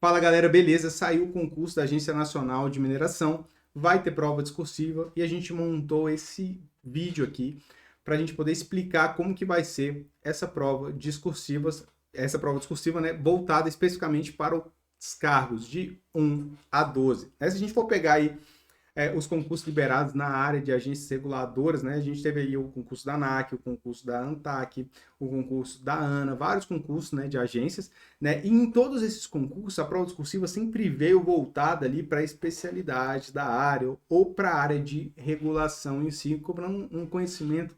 Fala galera, beleza? Saiu o concurso da Agência Nacional de Mineração, vai ter prova discursiva e a gente montou esse vídeo aqui para a gente poder explicar como que vai ser essa prova discursiva, né, voltada especificamente para os cargos de 1 a 12. Se a gente for pegar aí os concursos liberados na área de agências reguladoras, né? A gente teve aí o concurso da ANAC, o concurso da ANTAC, o concurso da ANA, vários concursos, né, de agências, né? E em todos esses concursos, a prova discursiva sempre veio voltada ali para a especialidade da área ou para a área de regulação em si, cobrando um conhecimento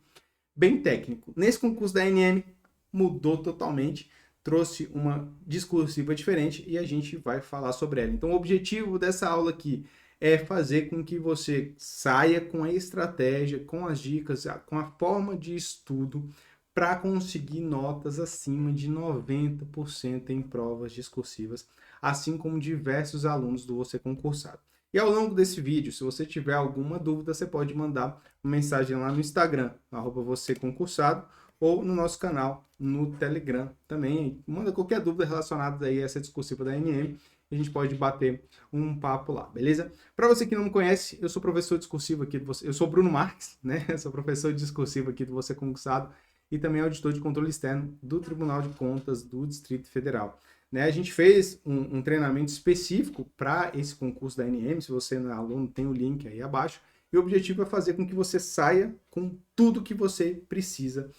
bem técnico. Nesse concurso da ANM, mudou totalmente, trouxe uma discursiva diferente e a gente vai falar sobre ela. Então, o objetivo dessa aula aqui é fazer com que você saia com a estratégia, com as dicas, com a forma de estudo para conseguir notas acima de 90% em provas discursivas, assim como diversos alunos do Você Concursado. E ao longo desse vídeo, se você tiver alguma dúvida, você pode mandar uma mensagem lá no Instagram, @vocêconcursado, ou no nosso canal no Telegram também. Manda qualquer dúvida relacionada aí a essa discursiva da ANM, a gente pode bater um papo lá, beleza? Para você que não me conhece, eu sou professor discursivo aqui do Você, eu sou Bruno Marques, né? Eu sou professor discursivo aqui do Você Concursado e também auditor de controle externo do Tribunal de Contas do Distrito Federal. Né? A gente fez um treinamento específico para esse concurso da ANM, se você não é aluno, tem o link aí abaixo, e o objetivo é fazer com que você saia com tudo que você precisa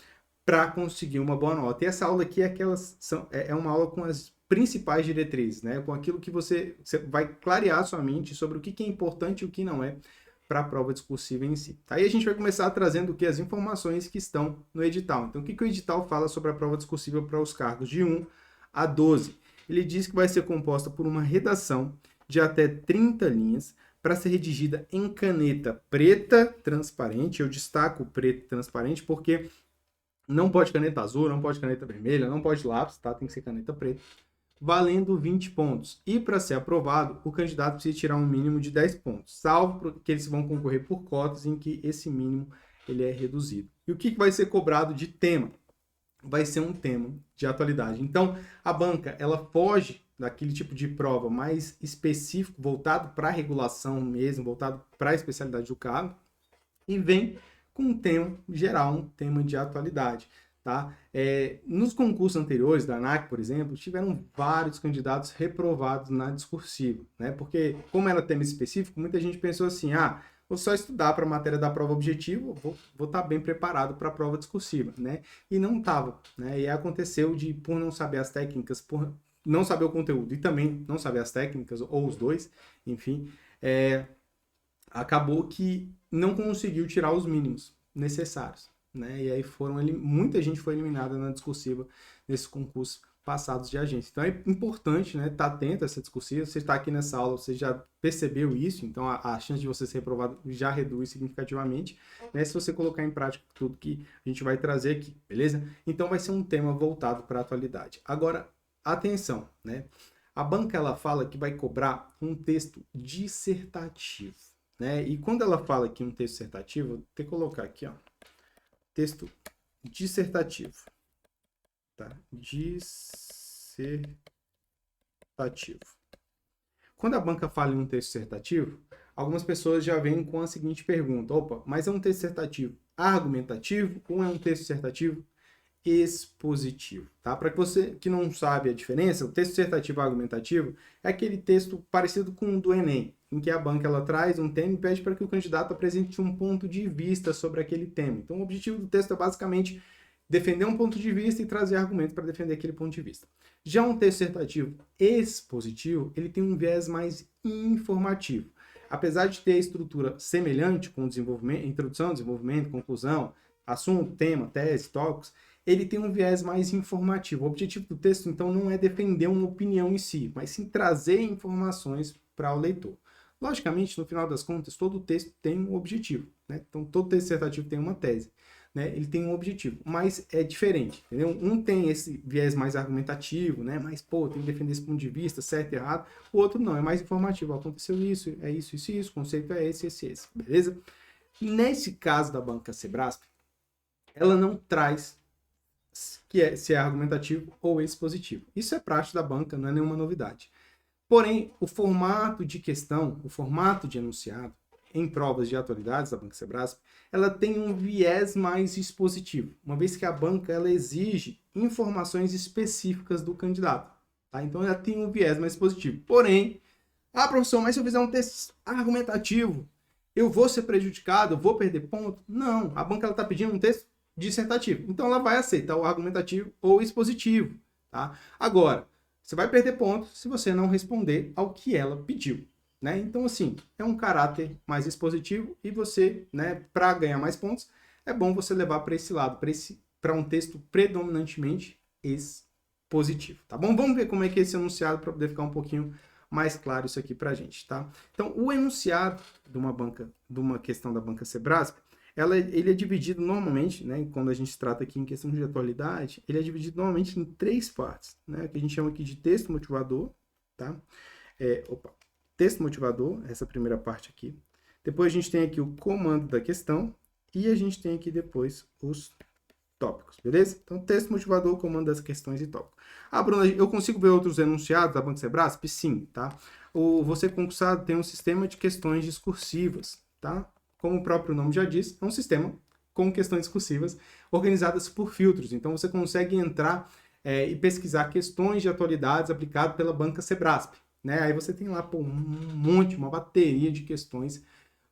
para conseguir uma boa nota. E essa aula aqui é uma aula com as principais diretrizes, né? Com aquilo que você vai clarear sua mente sobre o que é importante e o que não é para a prova discursiva em si. Aí a gente vai começar trazendo o que as informações que estão no edital. Então, o que o edital fala sobre a prova discursiva para os cargos de 1 a 12? Ele diz que vai ser composta por uma redação de até 30 linhas para ser redigida em caneta preta transparente. Eu destaco o preto transparente porque não pode caneta azul, não pode caneta vermelha, não pode lápis, tá? Tem que ser caneta preta. Valendo 20 pontos. E para ser aprovado, o candidato precisa tirar um mínimo de 10 pontos, salvo que eles vão concorrer por cotas em que esse mínimo ele é reduzido. E o que vai ser cobrado de tema? Vai ser um tema de atualidade. Então, a banca, ela foge daquele tipo de prova mais específico, voltado para a regulação mesmo, voltado para a especialidade do cargo, e vem com um tema geral, um tema de atualidade. Tá? Nos concursos anteriores da ANAC, por exemplo, tiveram vários candidatos reprovados na discursiva, né? Porque, como era tema específico, muita gente pensou assim, vou só estudar para a matéria da prova objetiva, vou estar bem preparado para a prova discursiva, né? E não estava, né? E aconteceu por não saber as técnicas, por não saber o conteúdo e também não saber as técnicas, ou os dois, enfim, acabou que não conseguiu tirar os mínimos necessários, né? E aí muita gente foi eliminada na discursiva nesses concursos passados de agência. Então é importante, né, estar atento a essa discursiva. Você está aqui nessa aula, você já percebeu isso, então a chance de você ser reprovado já reduz significativamente, né, se você colocar em prática tudo que a gente vai trazer aqui, beleza? Então vai ser um tema voltado para a atualidade. Agora, atenção, né? A banca ela fala que vai cobrar um texto dissertativo. Né? E quando ela fala aqui um texto dissertativo, vou ter que colocar aqui, ó, texto dissertativo. Tá? Dissertativo. Quando a banca fala em um texto dissertativo, algumas pessoas já vêm com a seguinte pergunta: opa, mas é um texto dissertativo argumentativo ou é um texto dissertativo expositivo, tá? Para você que não sabe a diferença, o texto dissertativo argumentativo é aquele texto parecido com o do Enem, em que a banca ela traz um tema e pede para que o candidato apresente um ponto de vista sobre aquele tema. Então, o objetivo do texto é basicamente defender um ponto de vista e trazer argumentos para defender aquele ponto de vista. Já um texto dissertativo expositivo, ele tem um viés mais informativo. Apesar de ter a estrutura semelhante com desenvolvimento, introdução, desenvolvimento, conclusão, assunto, tema, tese, tópicos, ele tem um viés mais informativo. O objetivo do texto, então, não é defender uma opinião em si, mas sim trazer informações para o leitor. Logicamente, no final das contas, todo texto tem um objetivo, né? Então, todo texto dissertativo tem uma tese, né? Ele tem um objetivo, mas é diferente, entendeu? Um tem esse viés mais argumentativo, né? Mas, tem que defender esse ponto de vista, certo e errado. O outro não, é mais informativo. Aconteceu isso, é isso, o conceito é esse, beleza? Nesse caso da banca Sebrasp, ela não traz se é argumentativo ou expositivo. Isso é prática da banca, não é nenhuma novidade. Porém, o formato de questão, o formato de enunciado, em provas de atualidades da Banca Sebrasp, ela tem um viés mais expositivo, uma vez que a banca ela exige informações específicas do candidato. Tá? Então, ela tem um viés mais expositivo. Porém, professor, mas se eu fizer um texto argumentativo, eu vou ser prejudicado, eu vou perder ponto? Não, a banca está pedindo um texto dissertativo. Então, ela vai aceitar o argumentativo ou expositivo. Tá? Agora, você vai perder pontos se você não responder ao que ela pediu. Né? Então, assim, é um caráter mais expositivo e você, né, para ganhar mais pontos, é bom você levar para esse lado, para um texto predominantemente expositivo. Tá bom? Vamos ver como é que é esse enunciado para poder ficar um pouquinho mais claro isso aqui para a gente. Tá? Então, o enunciado de uma questão da Banca Sebrasp, ele é dividido normalmente, né, quando a gente trata aqui em questão de atualidade, ele é dividido normalmente em 3 partes, né, que a gente chama aqui de texto motivador, tá? Texto motivador, essa primeira parte aqui. Depois a gente tem aqui o comando da questão e a gente tem aqui depois os tópicos, beleza? Então, texto motivador, comando das questões e tópicos. Bruna, eu consigo ver outros enunciados da Banca Sebrasp? Sim, tá? Você concursado tem um sistema de questões discursivas, tá? Como o próprio nome já diz, é um sistema com questões discursivas organizadas por filtros. Então, você consegue entrar e pesquisar questões de atualidades aplicadas pela Banca Sebrasp. Né? Aí você tem lá uma bateria de questões,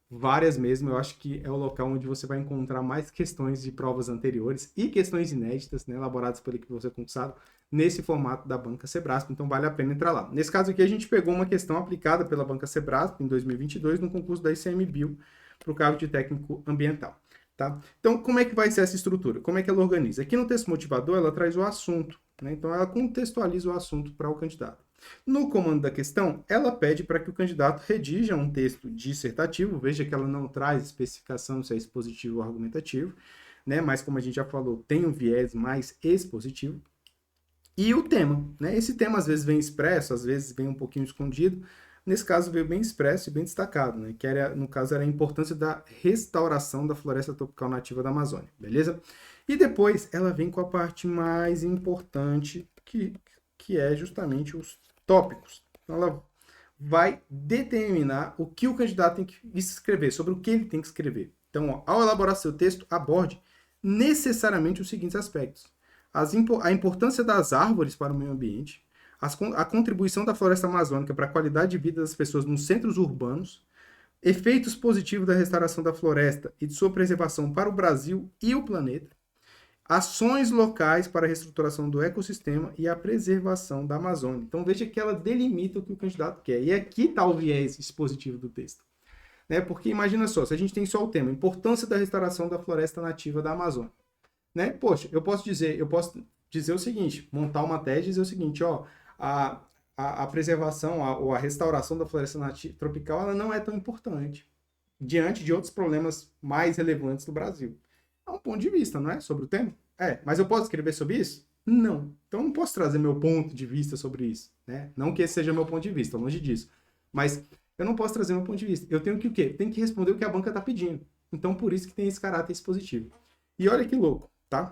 várias mesmo. Eu acho que é o local onde você vai encontrar mais questões de provas anteriores e questões inéditas, né, elaboradas pela equipe você concursado, nesse formato da Banca Sebrasp. Então vale a pena entrar lá. Nesse caso aqui a gente pegou uma questão aplicada pela Banca Sebrasp em 2022 no concurso da ICMBio para o cargo de técnico ambiental. Tá? Então, como é que vai ser essa estrutura? Como é que ela organiza? Aqui no texto motivador, ela traz o assunto. Né? Então, ela contextualiza o assunto para o candidato. No comando da questão, ela pede para que o candidato redija um texto dissertativo. Veja que ela não traz especificação se é expositivo ou argumentativo, né? Mas, como a gente já falou, tem um viés mais expositivo. E o tema. Né? Esse tema, às vezes, vem expresso, às vezes vem um pouquinho escondido. Nesse caso, veio bem expresso e bem destacado, né? Que era, no caso, era a importância da restauração da floresta tropical nativa da Amazônia, beleza? E depois, ela vem com a parte mais importante, que é justamente os tópicos. Então, ela vai determinar o que o candidato tem que escrever, sobre o que ele tem que escrever. Então, ao elaborar seu texto, aborde necessariamente os seguintes aspectos. A importância das árvores para o meio ambiente, a contribuição da floresta amazônica para a qualidade de vida das pessoas nos centros urbanos, efeitos positivos da restauração da floresta e de sua preservação para o Brasil e o planeta, ações locais para a reestruturação do ecossistema e a preservação da Amazônia. Então veja que ela delimita o que o candidato quer. E aqui está o viés expositivo do texto. Né? Porque imagina só, se a gente tem só o tema, importância da restauração da floresta nativa da Amazônia. Né? Poxa, eu posso dizer o seguinte, montar uma tese e dizer o seguinte, ó, a preservação ou a restauração da floresta nativa tropical ela não é tão importante diante de outros problemas mais relevantes do Brasil. É um ponto de vista, não é? Sobre o tema? Mas eu posso escrever sobre isso? Não. Então eu não posso trazer meu ponto de vista sobre isso, né? Não que esse seja meu ponto de vista, longe disso. Mas eu não posso trazer meu ponto de vista. Eu tenho que o quê? Tenho que responder o que a banca está pedindo. Então por isso que tem esse caráter expositivo. E olha que louco, tá?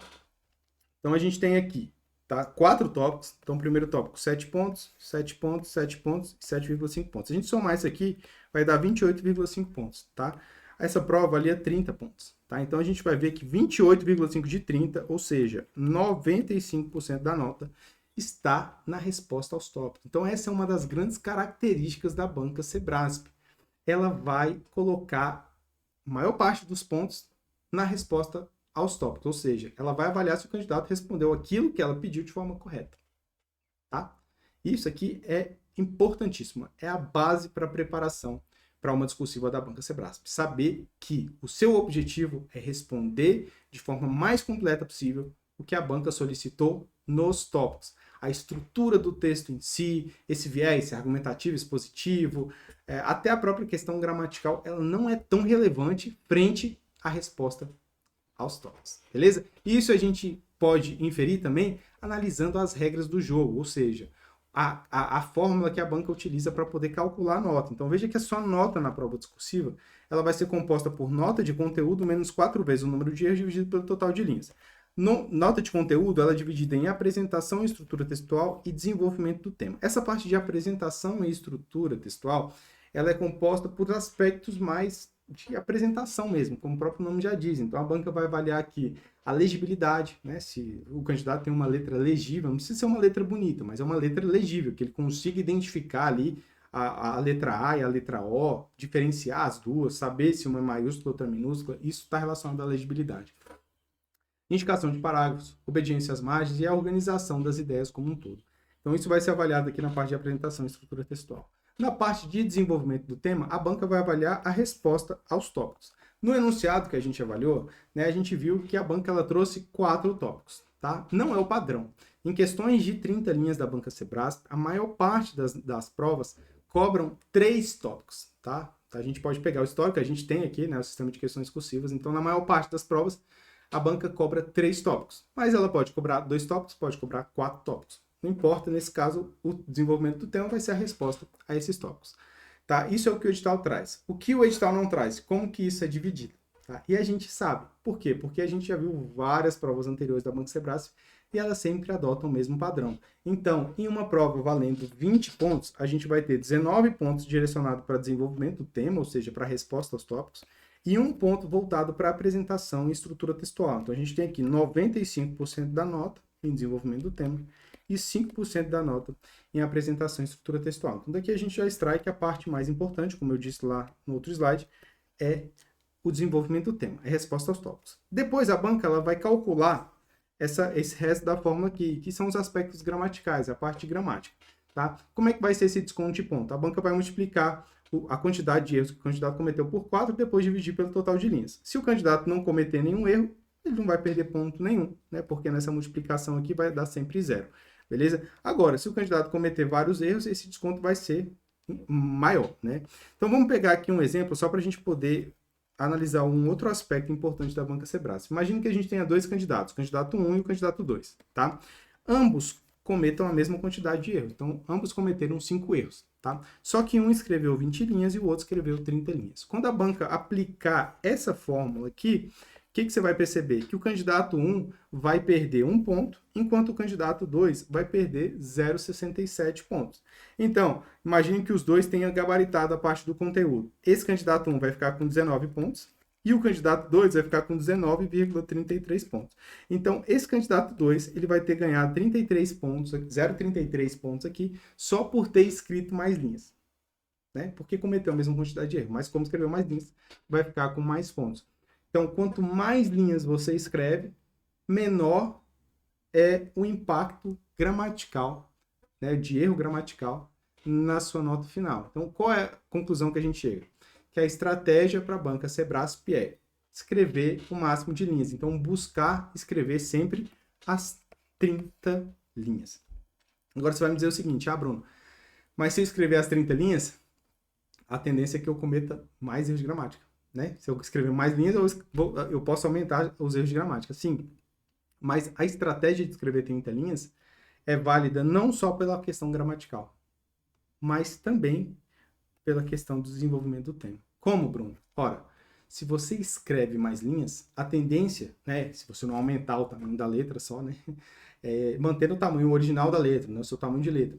Então a gente tem aqui, tá? 4 tópicos. Então primeiro tópico, 7 pontos, 7 pontos, 7 pontos e 7,5 pontos. Se a gente somar isso aqui, vai dar 28,5 pontos, tá? Essa prova valia 30 pontos. Tá? Então, a gente vai ver que 28,5 de 30, ou seja, 95% da nota, está na resposta aos tópicos. Então, essa é uma das grandes características da Banca Sebrasp. Ela vai colocar a maior parte dos pontos na resposta aos tópicos, ou seja, ela vai avaliar se o candidato respondeu aquilo que ela pediu de forma correta. Tá? Isso aqui é importantíssimo, é a base para a preparação para uma discursiva da Banca Sebrasp. Saber que o seu objetivo é responder de forma mais completa possível o que a banca solicitou nos tópicos. A estrutura do texto em si, esse viés argumentativo, expositivo, até a própria questão gramatical, ela não é tão relevante frente à resposta aos tópicos. Beleza? Isso a gente pode inferir também analisando as regras do jogo, ou seja, a fórmula que a banca utiliza para poder calcular a nota. Então, veja que a sua nota na prova discursiva ela vai ser composta por nota de conteúdo menos 4 vezes o número de erros dividido pelo total de linhas. Nota de conteúdo, ela é dividida em apresentação, estrutura textual e desenvolvimento do tema. Essa parte de apresentação e estrutura textual, ela é composta por aspectos mais de apresentação mesmo, como o próprio nome já diz. Então, a banca vai avaliar aqui a legibilidade, né? Se o candidato tem uma letra legível, não precisa ser uma letra bonita, mas é uma letra legível, que ele consiga identificar ali a letra A e a letra O, diferenciar as duas, saber se uma é maiúscula ou outra é minúscula, isso está relacionado à legibilidade. Indicação de parágrafos, obediência às margens e a organização das ideias como um todo. Então, isso vai ser avaliado aqui na parte de apresentação e estrutura textual. Na parte de desenvolvimento do tema, a banca vai avaliar a resposta aos tópicos. No enunciado que a gente avaliou, né, a gente viu que a banca ela trouxe 4 tópicos. Tá? Não é o padrão. Em questões de 30 linhas da banca Sebrasp, a maior parte das provas cobram 3 tópicos. Tá? A gente pode pegar o histórico, a gente tem aqui, né, o sistema de questões discursivas, então na maior parte das provas a banca cobra 3 tópicos, mas ela pode cobrar 2 tópicos, pode cobrar 4 tópicos. Não importa, nesse caso, o desenvolvimento do tema vai ser a resposta a esses tópicos. Tá? Isso é o que o edital traz. O que o edital não traz? Como que isso é dividido? Tá? E a gente sabe. Por quê? Porque a gente já viu várias provas anteriores da Banca Sebrasp e elas sempre adotam o mesmo padrão. Então, em uma prova valendo 20 pontos, a gente vai ter 19 pontos direcionados para desenvolvimento do tema, ou seja, para a resposta aos tópicos, e um ponto voltado para apresentação e estrutura textual. Então, a gente tem aqui 95% da nota em desenvolvimento do tema e 5% da nota em apresentação e estrutura textual. Então, daqui a gente já extrai que a parte mais importante, como eu disse lá no outro slide, é o desenvolvimento do tema, é a resposta aos tópicos. Depois, a banca ela vai calcular esse resto da fórmula aqui, que são os aspectos gramaticais, a parte de gramática. Tá? Como é que vai ser esse desconto de ponto? A banca vai multiplicar a quantidade de erros que o candidato cometeu por 4 e depois dividir pelo total de linhas. Se o candidato não cometer nenhum erro, ele não vai perder ponto nenhum, né? Porque nessa multiplicação aqui vai dar sempre 0. Beleza? Agora, se o candidato cometer vários erros, esse desconto vai ser maior, né? Então, vamos pegar aqui um exemplo só para a gente poder analisar um outro aspecto importante da banca Sebrasp. Imagine que a gente tenha 2 candidatos, o candidato 1 e o candidato 2, tá? Ambos cometam a mesma quantidade de erros. Então, ambos cometeram 5 erros, tá? Só que um escreveu 20 linhas e o outro escreveu 30 linhas. Quando a banca aplicar essa fórmula aqui, o que você vai perceber? Que o candidato 1 vai perder 1 ponto, enquanto o candidato 2 vai perder 0,67 pontos. Então, imagine que os dois tenham gabaritado a parte do conteúdo. Esse candidato 1 vai ficar com 19 pontos, e o candidato 2 vai ficar com 19,33 pontos. Então, esse candidato 2, ele vai ter ganhado 33 pontos, 0,33 pontos aqui, só por ter escrito mais linhas. Né? Porque cometeu a mesma quantidade de erro, mas como escreveu mais linhas, vai ficar com mais pontos. Então, quanto mais linhas você escreve, menor é o impacto gramatical, né, de erro gramatical na sua nota final. Então, qual é a conclusão que a gente chega? Que a estratégia para a banca Sebrasp é escrever o máximo de linhas. Então, buscar escrever sempre as 30 linhas. Agora, você vai me dizer o seguinte, Bruno, mas se eu escrever as 30 linhas, a tendência é que eu cometa mais erros de gramática. Né? Se eu escrever mais linhas, eu posso aumentar os erros de gramática. Sim, mas a estratégia de escrever 30 linhas é válida não só pela questão gramatical, mas também pela questão do desenvolvimento do tema. Como, Bruno? Ora, se você escreve mais linhas, a tendência, né, se você não aumentar o tamanho da letra só, né, mantendo o tamanho original da letra, né, o seu tamanho de letra.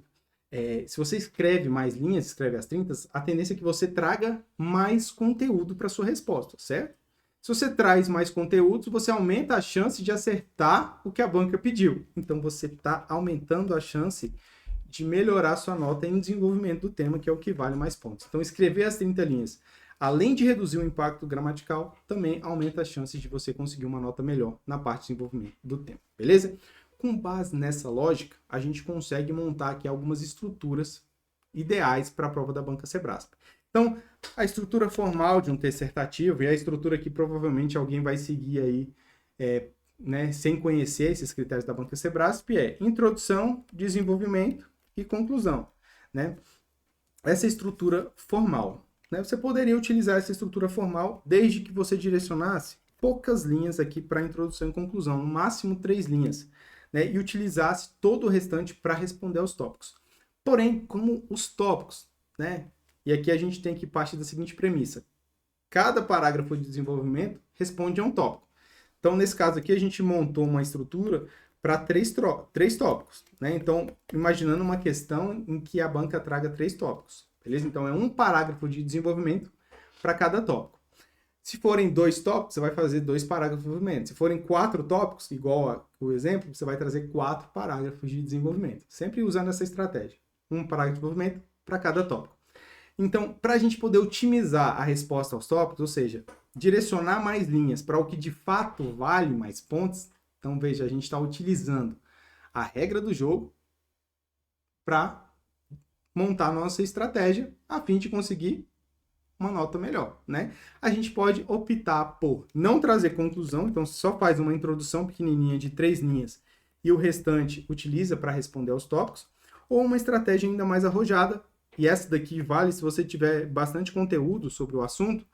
Se você escreve mais linhas, escreve as 30, a tendência é que você traga mais conteúdo para sua resposta, certo? Se você traz mais conteúdos, você aumenta a chance de acertar o que a banca pediu. Então, você está aumentando a chance de melhorar sua nota em desenvolvimento do tema, que é o que vale mais pontos. Então, escrever as 30 linhas, além de reduzir o impacto gramatical, também aumenta as chances de você conseguir uma nota melhor na parte de desenvolvimento do tema, beleza? Com base nessa lógica, a gente consegue montar aqui algumas estruturas ideais para a prova da banca Sebrasp. Então, a estrutura formal de um texto dissertativo e a estrutura que provavelmente alguém vai seguir aí, né, sem conhecer esses critérios da banca Sebrasp, é introdução, desenvolvimento e conclusão. Né? Essa estrutura formal. Né? Você poderia utilizar essa estrutura formal desde que você direcionasse poucas linhas aqui para introdução e conclusão, no máximo 3 linhas. Né, e utilizasse todo o restante para responder aos tópicos. Porém, como os tópicos, né, e aqui a gente tem que partir da seguinte premissa: cada parágrafo de desenvolvimento responde a um tópico. Então, nesse caso aqui, a gente montou uma estrutura para três tópicos, né? Então, imaginando uma questão em que a banca traga 3 tópicos, beleza? Então, é um parágrafo de desenvolvimento para cada tópico. Se forem 2 tópicos, você vai fazer 2 parágrafos de desenvolvimento. Se forem 4 tópicos, igual o exemplo, você vai trazer 4 parágrafos de desenvolvimento. Sempre usando essa estratégia. Um parágrafo de desenvolvimento para cada tópico. Então, para a gente poder otimizar a resposta aos tópicos, ou seja, direcionar mais linhas para o que de fato vale mais pontos, então veja, a gente está utilizando a regra do jogo para montar a nossa estratégia a fim de conseguir uma nota melhor, né? A gente pode optar por não trazer conclusão, então só faz uma introdução pequenininha de 3 linhas e o restante utiliza para responder aos tópicos, ou uma estratégia ainda mais arrojada, e essa daqui vale se você tiver bastante conteúdo sobre o assunto,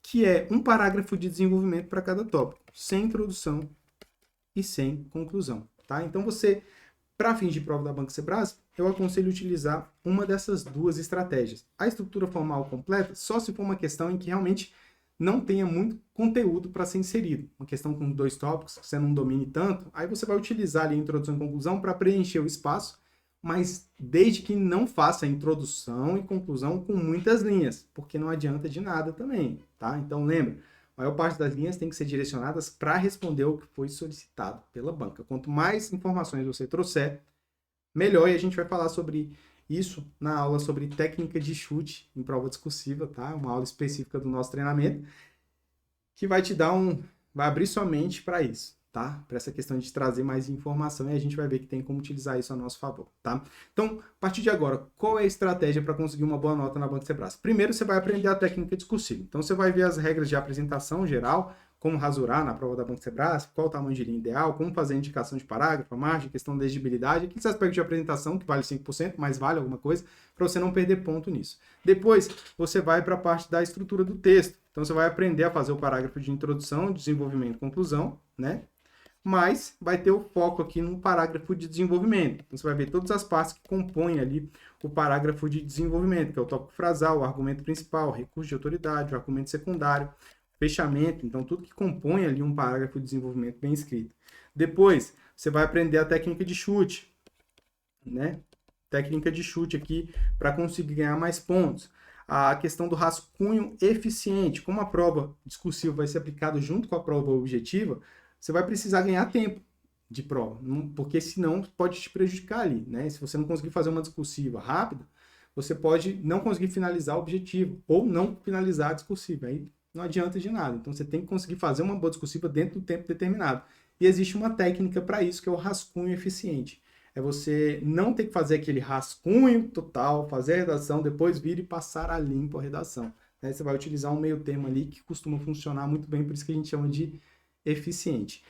que é um parágrafo de desenvolvimento para cada tópico, sem introdução e sem conclusão, tá? Então você, para fins de prova da Banca Sebrasp, eu aconselho utilizar uma dessas 2 estratégias. A estrutura formal completa só se for uma questão em que realmente não tenha muito conteúdo para ser inserido. Uma questão com 2 tópicos que você não domine tanto, aí você vai utilizar ali a introdução e conclusão para preencher o espaço, mas desde que não faça a introdução e conclusão com muitas linhas, porque não adianta de nada também, tá? Então lembra, a maior parte das linhas tem que ser direcionadas para responder o que foi solicitado pela banca. Quanto mais informações você trouxer, melhor, e a gente vai falar sobre isso na aula sobre técnica de chute em prova discursiva, tá? Uma aula específica do nosso treinamento, que vai te dar vai abrir sua mente para isso, tá? Para essa questão de trazer mais informação, e a gente vai ver que tem como utilizar isso a nosso favor, tá? Então, a partir de agora, qual é a estratégia para conseguir uma boa nota na Banca Sebrasp? Primeiro, você vai aprender a técnica discursiva. Então, você vai ver as regras de apresentação geral, como rasurar na prova da Banca Sebrasp, qual o tamanho de linha ideal, como fazer a indicação de parágrafo, a margem, questão da legibilidade, aqueles aspectos de apresentação que vale 5%, mas vale alguma coisa, para você não perder ponto nisso. Depois, você vai para a parte da estrutura do texto. Então, você vai aprender a fazer o parágrafo de introdução, desenvolvimento e conclusão, né? Mas vai ter o foco aqui no parágrafo de desenvolvimento. Então, você vai ver todas as partes que compõem ali o parágrafo de desenvolvimento, que é o tópico frasal, o argumento principal, o recurso de autoridade, o argumento secundário, fechamento, então tudo que compõe ali um parágrafo de desenvolvimento bem escrito. Depois, você vai aprender a técnica de chute, né? Técnica de chute aqui para conseguir ganhar mais pontos. A questão do rascunho eficiente, como a prova discursiva vai ser aplicada junto com a prova objetiva, você vai precisar ganhar tempo de prova, porque senão pode te prejudicar ali, né? Se você não conseguir fazer uma discursiva rápida, você pode não conseguir finalizar o objetivo ou não finalizar a discursiva. Aí não adianta de nada. Então, você tem que conseguir fazer uma boa discursiva dentro do tempo determinado. E existe uma técnica para isso, que é o rascunho eficiente. É você não ter que fazer aquele rascunho total, fazer a redação, depois vir e passar a limpo a redação. Né? Você vai utilizar um meio termo ali que costuma funcionar muito bem, por isso que a gente chama de eficiente.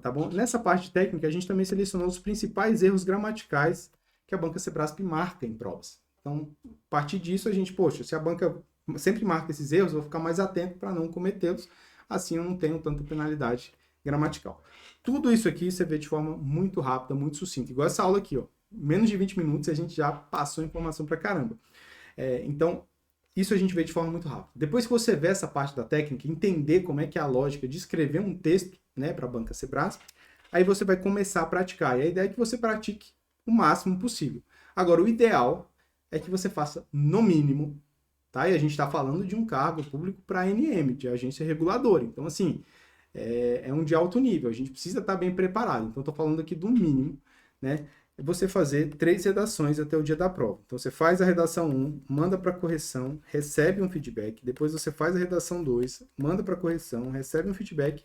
Tá bom? Nessa parte técnica, a gente também selecionou os principais erros gramaticais que a Banca Sebrasp marca em provas. Então, a partir disso, a gente, poxa, se a banca sempre marca esses erros, eu vou ficar mais atento para não cometê-los, assim eu não tenho tanta penalidade gramatical. Tudo isso aqui você vê de forma muito rápida, muito sucinta. Igual essa aula aqui, ó. Menos de 20 minutos a gente já passou informação para caramba. Então, isso a gente vê de forma muito rápida. Depois que você vê essa parte da técnica, entender como é que é a lógica de escrever um texto, né, para a Banca Sebrasp, aí você vai começar a praticar. E a ideia é que você pratique o máximo possível. Agora, o ideal é que você faça no mínimo, tá? E a gente está falando de um cargo público para ANM, de agência reguladora. Então, assim, é um de alto nível. A gente precisa estar bem preparado. Então, estou falando aqui do mínimo, né? É você fazer 3 redações até o dia da prova. Então, você faz a redação 1, manda para correção, recebe um feedback. Depois, você faz a redação 2, manda para correção, recebe um feedback.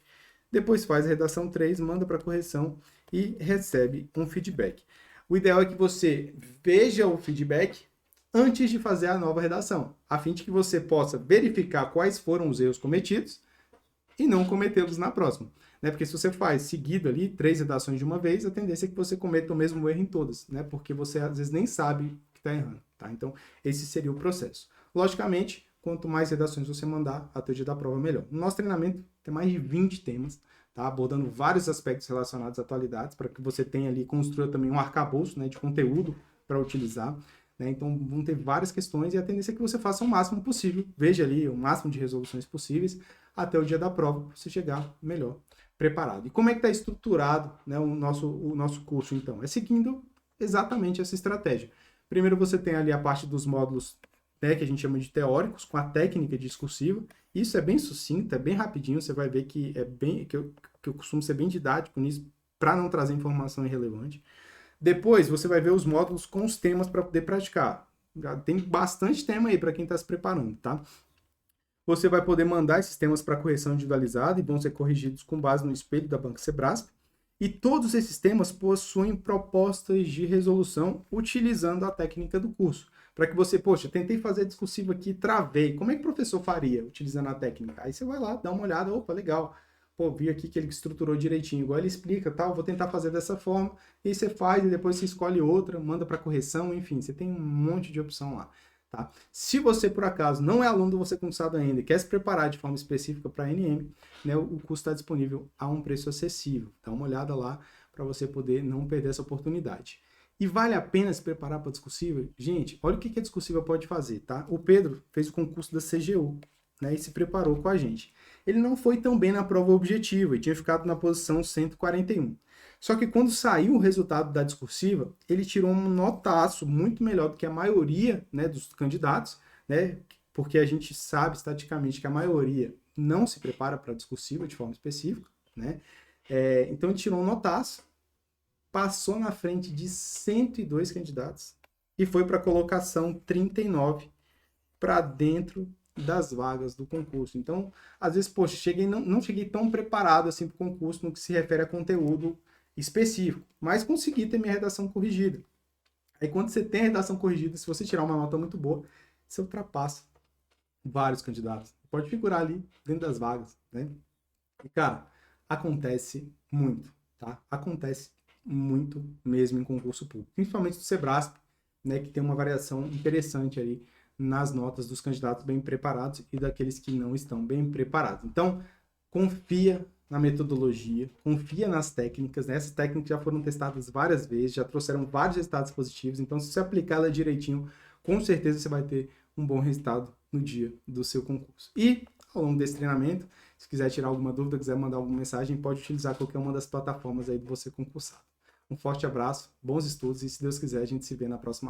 Depois, faz a redação 3, manda para correção e recebe um feedback. O ideal é que você veja o feedback antes de fazer a nova redação, a fim de que você possa verificar quais foram os erros cometidos e não cometê-los na próxima. Né? Porque se você faz seguido ali 3 redações de uma vez, a tendência é que você cometa o mesmo erro em todas, né? Porque você às vezes nem sabe que está errando. Tá? Então, esse seria o processo. Logicamente, quanto mais redações você mandar até o dia da prova, melhor. No nosso treinamento tem mais de 20 temas, tá? Abordando vários aspectos relacionados à atualidades, para que você tenha ali, construa também um arcabouço, né, de conteúdo para utilizar. né? Então vão ter várias questões e a tendência é que você faça o máximo possível, veja ali o máximo de resoluções possíveis até o dia da prova, para você chegar melhor preparado. E como é que está estruturado, né, o nosso curso, então? É seguindo exatamente essa estratégia. Primeiro você tem ali a parte dos módulos, né, que a gente chama de teóricos, com a técnica discursiva. Isso é bem sucinto, é bem rapidinho, você vai ver que eu costumo ser bem didático nisso, para não trazer informação irrelevante. Depois você vai ver os módulos com os temas para poder praticar. Já tem bastante tema aí para quem está se preparando, tá? Você vai poder mandar esses temas para correção individualizada e vão ser corrigidos com base no espelho da Banca Sebrasp. E todos esses temas possuem propostas de resolução utilizando a técnica do curso. Para que você, poxa, tentei fazer discursivo aqui, travei. Como é que o professor faria utilizando a técnica? Aí você vai lá, dá uma olhada, opa, legal. Pô, vi aqui que ele estruturou direitinho, igual ele explica, tal, vou tentar fazer dessa forma. E aí você faz e depois você escolhe outra, manda para correção, enfim, você tem um monte de opção lá. Tá? Se você, por acaso, não é aluno do Você Concursado ainda e quer se preparar de forma específica para a NM, né, o curso está disponível a um preço acessível. Dá uma olhada lá para você poder não perder essa oportunidade. E vale a pena se preparar para a discursiva? Gente, olha o que a discursiva pode fazer, tá? O Pedro fez o concurso da CGU, né, e se preparou com a gente. Ele não foi tão bem na prova objetiva e tinha ficado na posição 141. Só que quando saiu o resultado da discursiva, ele tirou um notaço muito melhor do que a maioria, né, dos candidatos, né, porque a gente sabe estatisticamente que a maioria não se prepara para a discursiva de forma específica, né? Então ele tirou um notaço, passou na frente de 102 candidatos e foi para a colocação 39 para dentro das vagas do concurso. Então, às vezes, poxa, não cheguei tão preparado assim para o concurso no que se refere a conteúdo específico, mas consegui ter minha redação corrigida. Aí quando você tem a redação corrigida, se você tirar uma nota muito boa, você ultrapassa vários candidatos. Pode figurar ali dentro das vagas, né? E, cara, acontece muito, tá? Acontece muito mesmo em concurso público, principalmente do Sebrasp, né, que tem uma variação interessante aí nas notas dos candidatos bem preparados e daqueles que não estão bem preparados. Então, confia na metodologia, confia nas técnicas, né? Essas técnicas já foram testadas várias vezes, já trouxeram vários resultados positivos, então se você aplicar ela direitinho, com certeza você vai ter um bom resultado no dia do seu concurso. E, ao longo desse treinamento, se quiser tirar alguma dúvida, quiser mandar alguma mensagem, pode utilizar qualquer uma das plataformas aí do Você Concursado. Um forte abraço, bons estudos e, se Deus quiser, a gente se vê na próxima aula.